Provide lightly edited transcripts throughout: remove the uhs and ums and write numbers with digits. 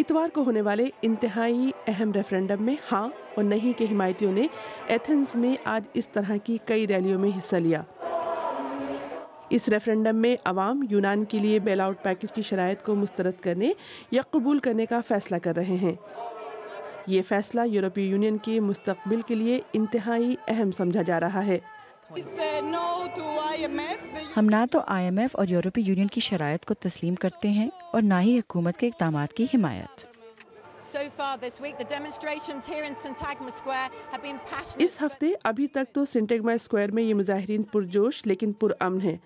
इतवार को होने वाले इंतहाई अहम रेफरेंडम में हाँ और नहीं के हिमायतियों ने एथेंस में आज इस तरह की कई रैलियों में हिस्सा लिया। इस रेफरेंडम में अवाम यूनान के लिए बेल आउट पैकेज की शराइत को मुस्तरद करने या कबूल करने का फैसला कर रहे हैं। ये फैसला यूरोपीय यूनियन के मुस्तकबिल के लिए इंतहाई अहम समझा जा रहा है। हम ना तो IMF और यूरोपीय यूनियन की शराइत को तस्लीम करते हैं और ना ही हुकूमत के इक़दामात की हिमायत। इस हफ्ते अभी तक तो सिंटेगमा स्क्वायर में ये मुजाहिरीन पुरजोश लेकिन पुरअमन है।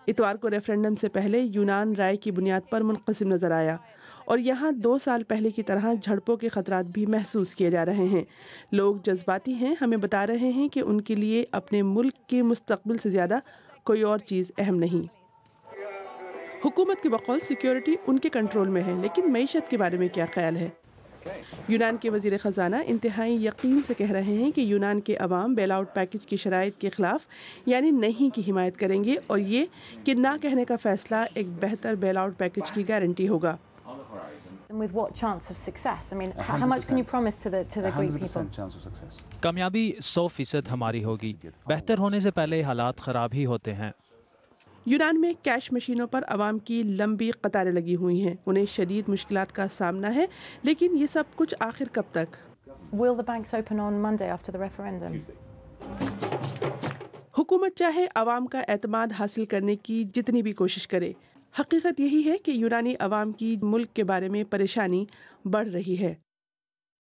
इतवार को रेफरेंडम से पहले यूनान राय की बुनियाद पर मुनक़सिम नजर आया और यहाँ 2 साल पहले की तरह झड़पों के खतरात भी महसूस किए जा रहे हैं। लोग जज्बाती हैं, हमें बता रहे हैं कि उनके लिए अपने मुल्क के मुस्तकबिल से ज़्यादा कोई और चीज़ अहम नहीं। हुकूमत के बकौल सिक्योरिटी उनके कंट्रोल में है, लेकिन मईशत के बारे में क्या ख्याल है? यूनान के वज़ीर ख़जाना इंतहाई यकीन से कह रहे हैं कि यूनान के अवाम बेल आउट पैकेज की शराइत के ख़िलाफ़ यानी नहीं की हिमायत करेंगे और ये कि ना कहने का फ़ैसला एक बेहतर बेल आउट पैकेज की गारंटी होगा। With what chance of success? I mean, how much can you promise to the Greek people? chance of success. कामयाबी 100% हमारी होगी। बेहतर होने से पहले हालात ख़राब ही होते हैं। यूनान में कैश मशीनों पर अवाम की लंबी कतारें लगी हुई हैं। उन्हें शदीद मुश्किलात का सामना है, लेकिन ये सब कुछ आखिर कब तक? Will the banks open on Monday after the referendum? हुकूमत चाहे अवाम का एतमाद हासिल करने की जितनी भी कोशिश करे, हकीकत यही है कि यूनानी अवाम की मुल्क के बारे में परेशानी बढ़ रही है।